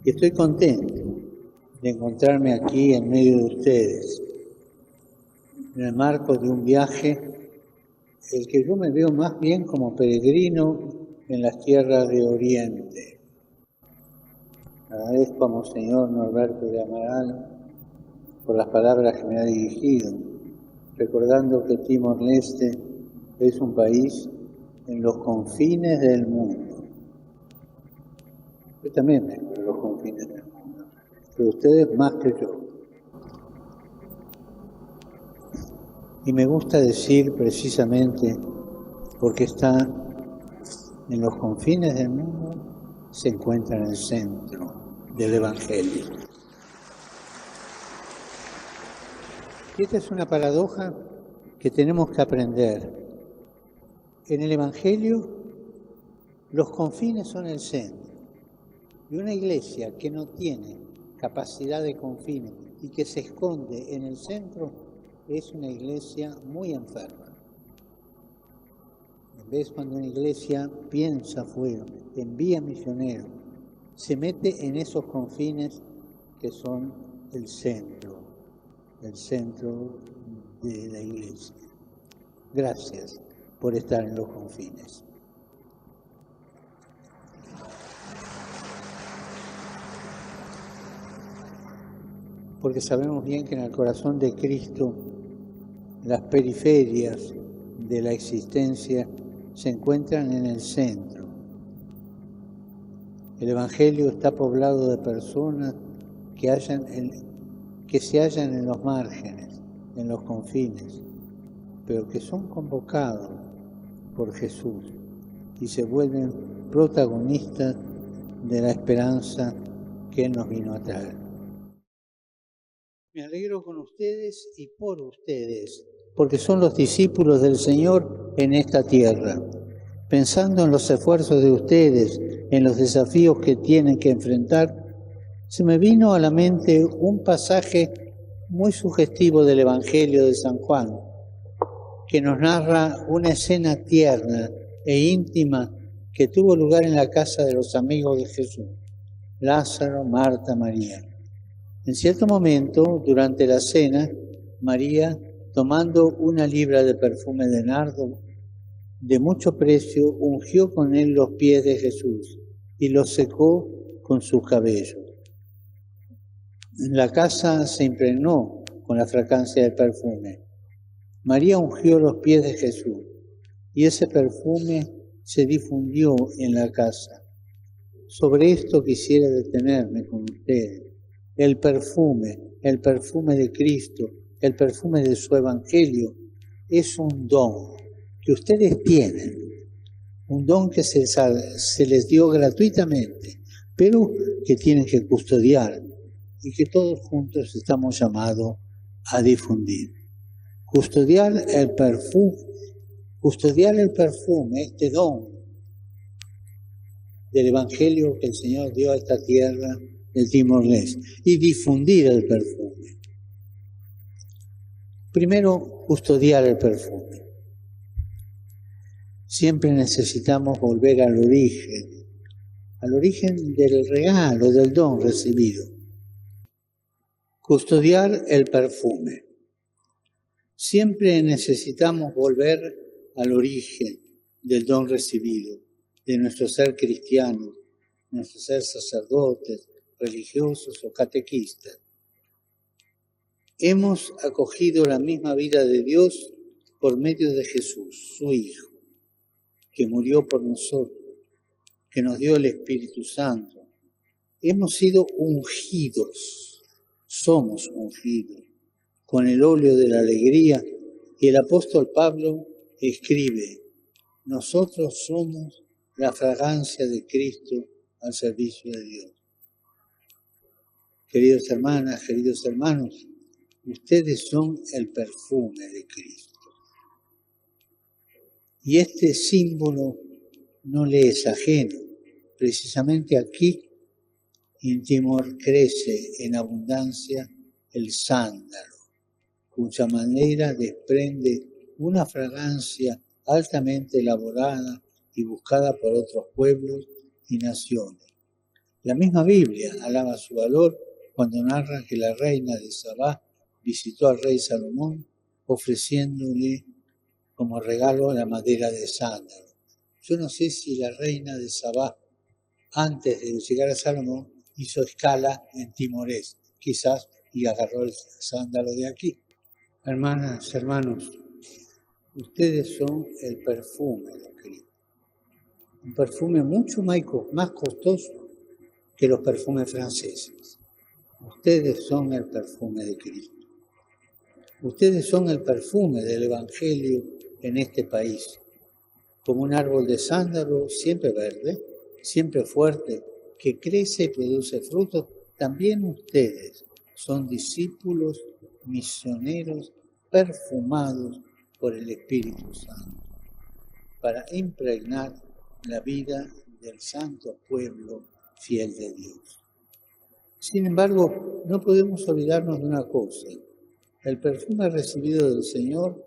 Y estoy contento de encontrarme aquí en medio de ustedes, en el marco de un viaje, el que yo me veo más bien como peregrino en las tierras de Oriente. Agradezco a Monseñor Norberto de Amaral por las palabras que me ha dirigido, recordando que Timor-Leste es un país en los confines del mundo. Yo también vengo de los confines del mundo, pero ustedes más que yo. Y me gusta decir precisamente, porque está en los confines del mundo, se encuentra en el centro del Evangelio. Y esta es una paradoja que tenemos que aprender. En el Evangelio, los confines son el centro. Y una iglesia que no tiene capacidad de confines y que se esconde en el centro es una iglesia muy enferma. En vez cuando una iglesia piensa afuera, envía misioneros, se mete en esos confines que son el centro de la iglesia. Gracias por estar en los confines. Porque sabemos bien que en el corazón de Cristo las periferias de la existencia se encuentran en el centro. El Evangelio está poblado de personas que se hallan en los márgenes, en los confines, pero que son convocados por Jesús y se vuelven protagonistas de la esperanza que Él nos vino a traer. Me alegro con ustedes y por ustedes, porque son los discípulos del Señor en esta tierra. Pensando en los esfuerzos de ustedes, en los desafíos que tienen que enfrentar, se me vino a la mente un pasaje muy sugestivo del Evangelio de San Juan, que nos narra una escena tierna e íntima que tuvo lugar en la casa de los amigos de Jesús, Lázaro, Marta, María. En cierto momento, durante la cena, María, tomando una libra de perfume de nardo de mucho precio, ungió con él los pies de Jesús y los secó con sus cabellos. La casa se impregnó con la fragancia del perfume. María ungió los pies de Jesús y ese perfume se difundió en la casa. Sobre esto quisiera detenerme con ustedes. El perfume de Cristo, el perfume de su Evangelio, es un don que ustedes tienen, un don que se les dio gratuitamente, pero que tienen que custodiar y que todos juntos estamos llamados a difundir. Custodiar el perfume, este don del Evangelio que el Señor dio a esta tierra del Timor-Leste, y difundir el perfume. Primero, custodiar el perfume. Siempre necesitamos volver al origen del regalo, del don recibido. Custodiar el perfume. Siempre necesitamos volver al origen del don recibido, de nuestro ser cristiano, nuestro ser sacerdotes, religiosos o catequistas. Hemos acogido la misma vida de Dios por medio de Jesús, su Hijo, que murió por nosotros, que nos dio el Espíritu Santo. Hemos sido ungidos, somos ungidos, con el óleo de la alegría, y el apóstol Pablo escribe: nosotros somos la fragancia de Cristo al servicio de Dios. Queridas hermanas, queridos hermanos, ustedes son el perfume de Cristo. Y este símbolo no le es ajeno. Precisamente aquí, en Timor, crece en abundancia el sándalo, cuya madera desprende una fragancia altamente elaborada y buscada por otros pueblos y naciones. La misma Biblia alaba su valor cuando narra que la reina de Sabá visitó al rey Salomón ofreciéndole como regalo la madera de sándalo. Yo no sé si la reina de Sabá, antes de llegar a Salomón, hizo escala en Timorés, quizás, y agarró el sándalo de aquí. Hermanas, hermanos, ustedes son el perfume de Cristo. Un perfume mucho más costoso que los perfumes franceses. Ustedes son el perfume de Cristo. Ustedes son el perfume del Evangelio en este país. Como un árbol de sándalo siempre verde, siempre fuerte, que crece y produce frutos, también ustedes son discípulos misioneros perfumados por el Espíritu Santo, para impregnar la vida del santo pueblo fiel de Dios. Sin embargo, no podemos olvidarnos de una cosa. El perfume recibido del Señor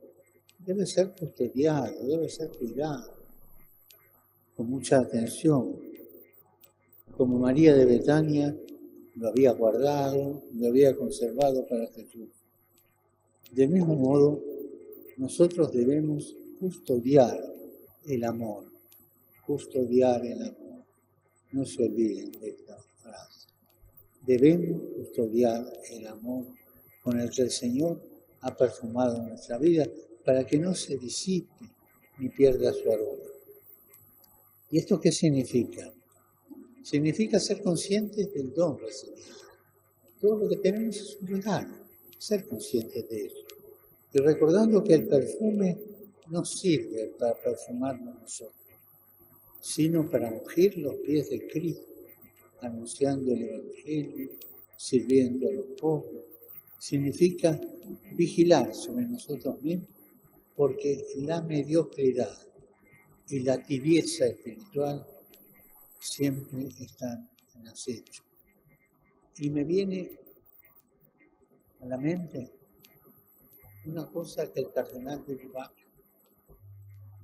debe ser custodiado, debe ser cuidado, con mucha atención. Como María de Betania lo había guardado, lo había conservado para Jesús. Del mismo modo, nosotros debemos custodiar el amor, custodiar el amor. No se olviden de esta frase. Debemos custodiar el amor con el que el Señor ha perfumado nuestra vida para que no se disipe ni pierda su aroma. ¿Y esto qué significa? Significa ser conscientes del don recibido. Todo lo que tenemos es un regalo, ser conscientes de eso. Y recordando que el perfume no sirve para perfumarnos nosotros, sino para ungir los pies de Cristo, anunciando el Evangelio, sirviendo a los pobres. Significa vigilar sobre nosotros mismos, porque la mediocridad y la tibieza espiritual siempre están en acecho. Y me viene a la mente una cosa que el cardenal de Lubac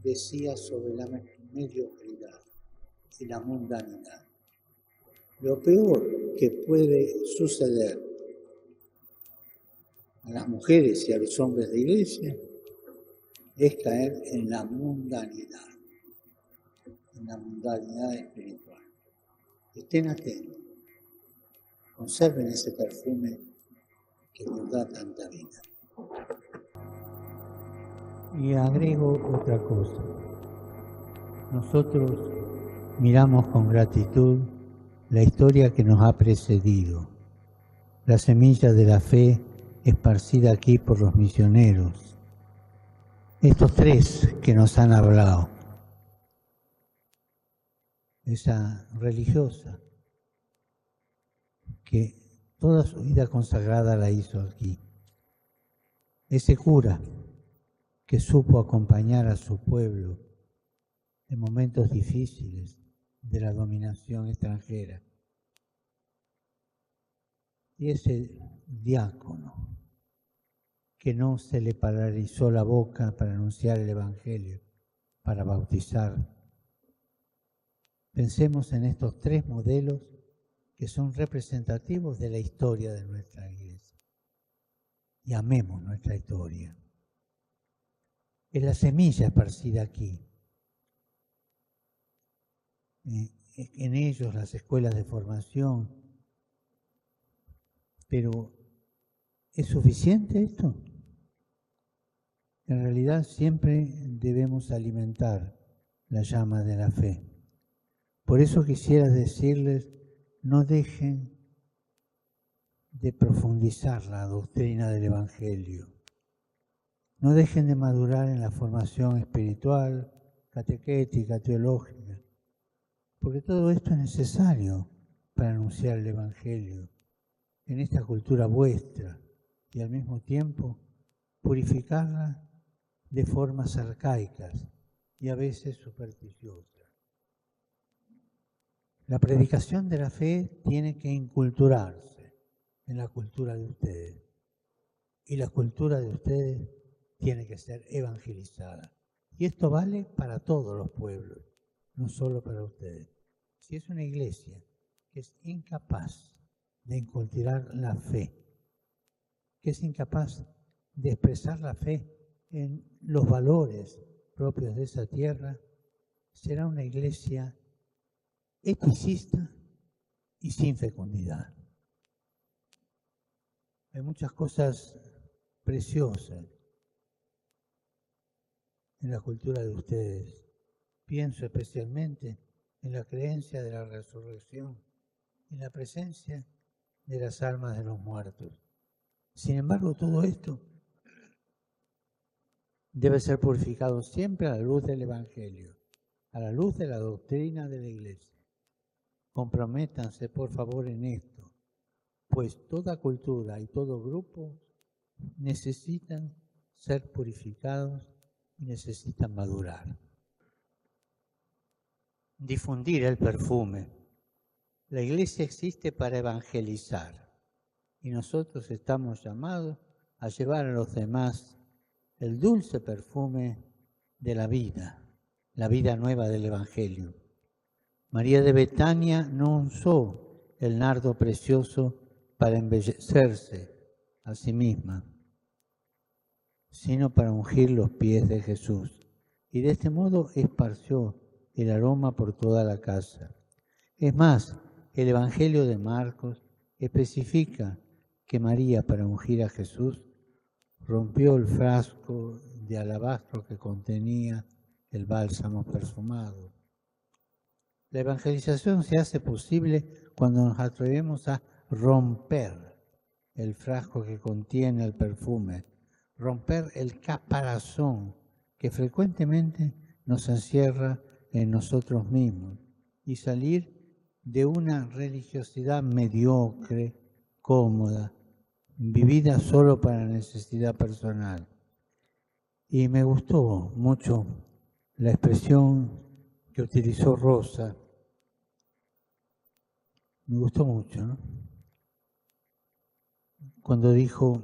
decía sobre la mediocridad y la mundanidad. Lo peor que puede suceder a las mujeres y a los hombres de iglesia es caer en la mundanidad espiritual. Estén atentos, conserven ese perfume que nos da tanta vida. Y agrego otra cosa. Nosotros miramos con gratitud la historia que nos ha precedido, la semilla de la fe esparcida aquí por los misioneros. Estos tres que nos han hablado, esa religiosa que toda su vida consagrada la hizo aquí, ese cura que supo acompañar a su pueblo en momentos difíciles de la dominación extranjera, y ese diácono que no se le paralizó la boca para anunciar el Evangelio, para bautizar. Pensemos en estos tres modelos que son representativos de la historia de nuestra iglesia. Y amemos nuestra historia. Es la semilla esparcida aquí. En ellos las escuelas de formación. Pero, ¿es suficiente esto? En realidad siempre debemos alimentar la llama de la fe. Por eso quisiera decirles, no dejen de profundizar la doctrina del Evangelio. No dejen de madurar en la formación espiritual, catequética, teológica, porque todo esto es necesario para anunciar el Evangelio en esta cultura vuestra y al mismo tiempo purificarla de formas arcaicas y a veces supersticiosas. La predicación de la fe tiene que inculturarse en la cultura de ustedes y la cultura de ustedes tiene que ser evangelizada. Y esto vale para todos los pueblos, no solo para ustedes. Si es una iglesia que es incapaz de incultivar la fe, que es incapaz de expresar la fe en los valores propios de esa tierra, será una iglesia eticista y sin fecundidad. Hay muchas cosas preciosas en la cultura de ustedes. Pienso especialmente en la creencia de la resurrección, en la presencia de las almas de los muertos. Sin embargo, todo esto debe ser purificado siempre a la luz del Evangelio, a la luz de la doctrina de la Iglesia. Comprométanse, por favor, en esto, pues toda cultura y todo grupo necesitan ser purificados y necesitan madurar. Difundir el perfume. La Iglesia existe para evangelizar y nosotros estamos llamados a llevar a los demás el dulce perfume de la vida nueva del Evangelio. María de Betania no usó el nardo precioso para embellecerse a sí misma, sino para ungir los pies de Jesús. Y de este modo esparció el aroma por toda la casa. Es más, el Evangelio de Marcos especifica que María, para ungir a Jesús, rompió el frasco de alabastro que contenía el bálsamo perfumado. La evangelización se hace posible cuando nos atrevemos a romper el frasco que contiene el perfume, romper el caparazón que frecuentemente nos encierra en nosotros mismos y salir de una religiosidad mediocre, cómoda, vivida solo para la necesidad personal. Y me gustó mucho la expresión que utilizó Rosa. Me gustó mucho, ¿no? Cuando dijo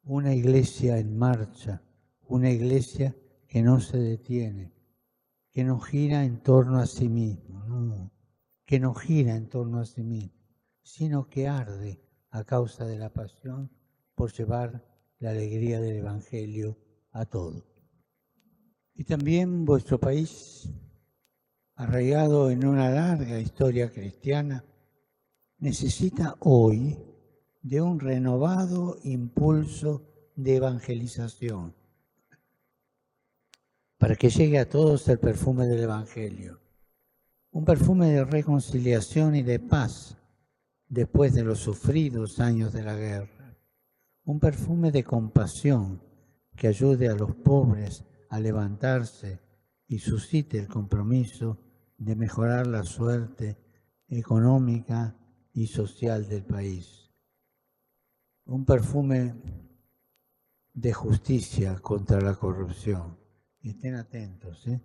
una iglesia en marcha, una iglesia que no se detiene, que no gira en torno a sí mismo, no, que no gira en torno a sí mismo, sino que arde a causa de la pasión por llevar la alegría del Evangelio a todos. Y también vuestro país, arraigado en una larga historia cristiana, necesita hoy de un renovado impulso de evangelización para que llegue a todos el perfume del Evangelio, un perfume de reconciliación y de paz después de los sufridos años de la guerra, un perfume de compasión que ayude a los pobres a levantarse y suscite el compromiso de mejorar la suerte económica y social del país. Un perfume de justicia contra la corrupción. Y estén atentos, ¿eh?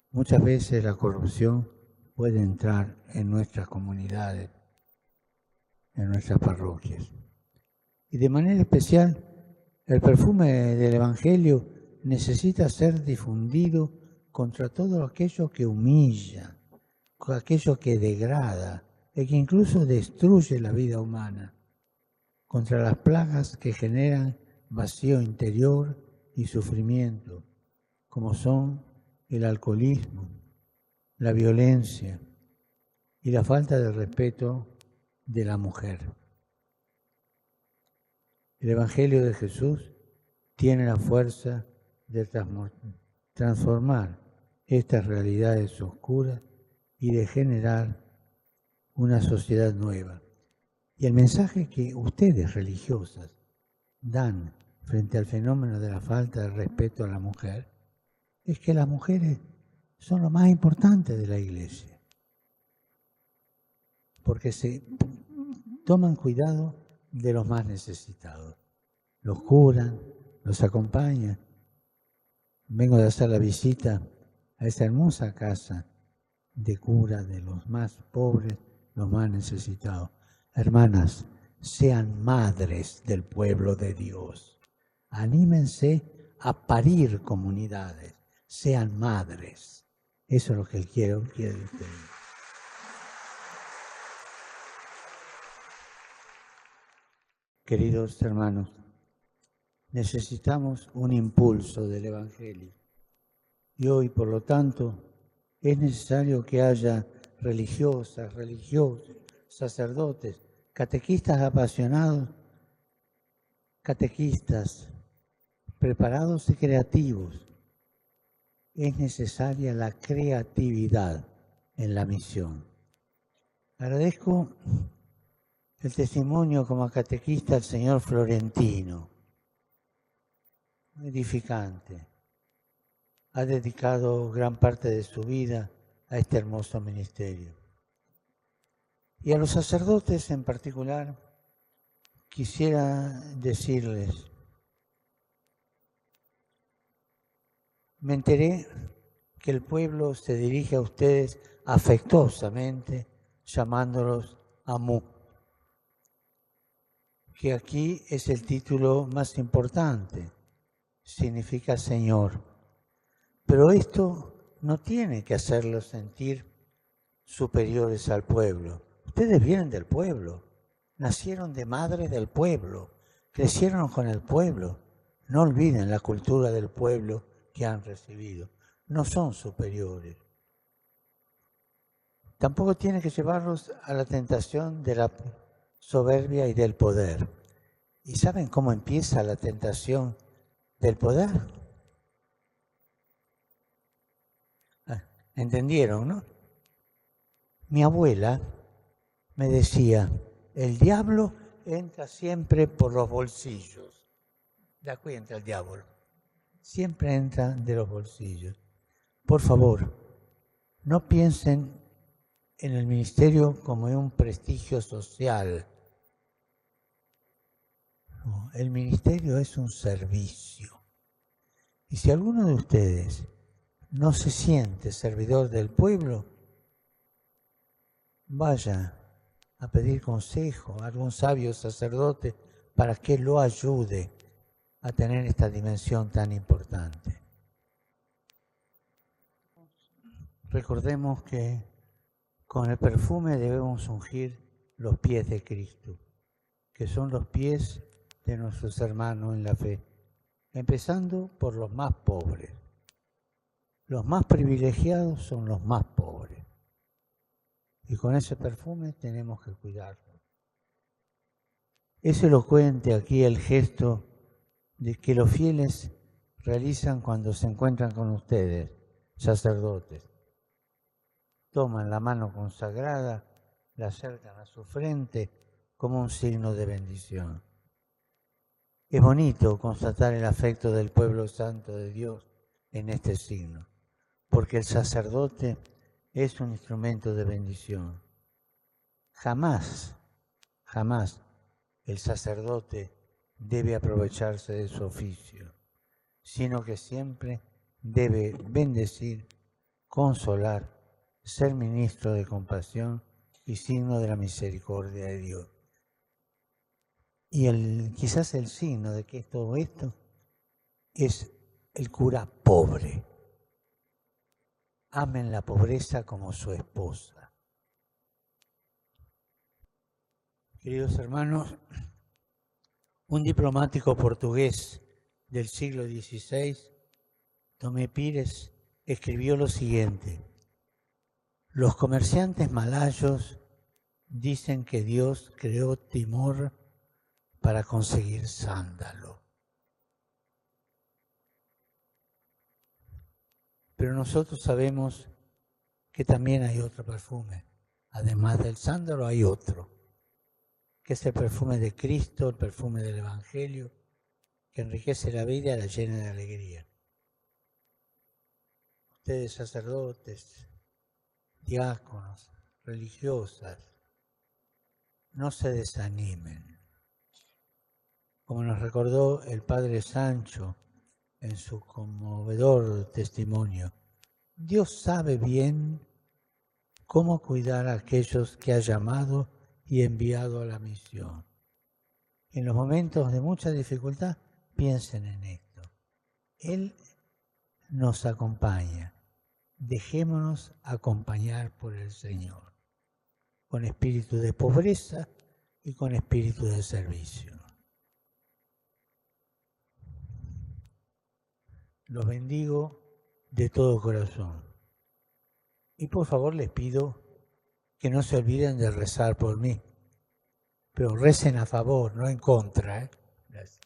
Muchas veces la corrupción puede entrar en nuestras comunidades, en nuestras parroquias. Y de manera especial, el perfume del Evangelio necesita ser difundido contra todo aquello que humilla, aquello que degrada y que incluso destruye la vida humana, contra las plagas que generan vacío interior y sufrimiento, como son el alcoholismo, la violencia y la falta de respeto de la mujer. El Evangelio de Jesús tiene la fuerza de transformar estas realidades oscuras y de generar una sociedad nueva. Y el mensaje que ustedes religiosas dan frente al fenómeno de la falta de respeto a la mujer es que las mujeres son lo más importante de la Iglesia, porque se toman cuidado de los más necesitados, los curan, los acompañan. Vengo de hacer la visita a esa hermosa casa de cura de los más pobres, los más necesitados. Hermanas, sean madres del pueblo de Dios. Anímense a parir comunidades. Sean madres. Eso es lo que Él quiere de ustedes. Queridos hermanos, necesitamos un impulso del Evangelio. Y hoy, por lo tanto, es necesario que haya religiosas, religiosos, sacerdotes, catequistas apasionados, catequistas preparados y creativos. Es necesaria la creatividad en la misión. Agradezco el testimonio como catequista del señor Florentino, edificante. Ha dedicado gran parte de su vida a este hermoso ministerio. Y a los sacerdotes en particular, quisiera decirles, me enteré que el pueblo se dirige a ustedes afectuosamente, llamándolos Amú, que aquí es el título más importante, significa Señor. Pero esto no tiene que hacerlos sentir superiores al pueblo. Ustedes vienen del pueblo, nacieron de madre del pueblo, crecieron con el pueblo. No olviden la cultura del pueblo que han recibido. No son superiores. Tampoco tiene que llevarlos a la tentación de la soberbia y del poder. ¿Y saben cómo empieza la tentación del poder? ¿Entendieron, no? Mi abuela me decía, el diablo entra siempre por los bolsillos. ¿De aquí entra el diablo? Siempre entra de los bolsillos. Por favor, no piensen en el ministerio como en un prestigio social. No, el ministerio es un servicio. Y si alguno de ustedes no se siente servidor del pueblo, vaya a pedir consejo a algún sabio sacerdote para que lo ayude a tener esta dimensión tan importante. Recordemos que con el perfume debemos ungir los pies de Cristo, que son los pies de nuestros hermanos en la fe, empezando por los más pobres. Los más privilegiados son los más pobres. Y con ese perfume tenemos que cuidarlo. Es elocuente aquí el gesto de que los fieles realizan cuando se encuentran con ustedes, sacerdotes. Toman la mano consagrada, la acercan a su frente como un signo de bendición. Es bonito constatar el afecto del pueblo santo de Dios en este signo, porque el sacerdote es un instrumento de bendición. Jamás el sacerdote debe aprovecharse de su oficio, sino que siempre debe bendecir, consolar, ser ministro de compasión y signo de la misericordia de Dios. Y quizás el signo de que todo esto es el cura pobre. Amen la pobreza como su esposa. Queridos hermanos, un diplomático portugués del siglo XVI, Tomé Pires, escribió lo siguiente: los comerciantes malayos dicen que Dios creó Timor para conseguir sándalo. Pero nosotros sabemos que también hay otro perfume. Además del sándalo hay otro, que es el perfume de Cristo, el perfume del Evangelio, que enriquece la vida y la llena de alegría. Ustedes sacerdotes, diáconos, religiosas, no se desanimen. Como nos recordó el Padre Sancho en su conmovedor testimonio, Dios sabe bien cómo cuidar a aquellos que ha llamado y enviado a la misión. En los momentos de mucha dificultad, piensen en esto. Él nos acompaña. Dejémonos acompañar por el Señor, con espíritu de pobreza y con espíritu de servicio. los bendigo de todo corazón. Y por favor les pido que no se olviden de rezar por mí. Pero recen a favor, no en contra. Gracias.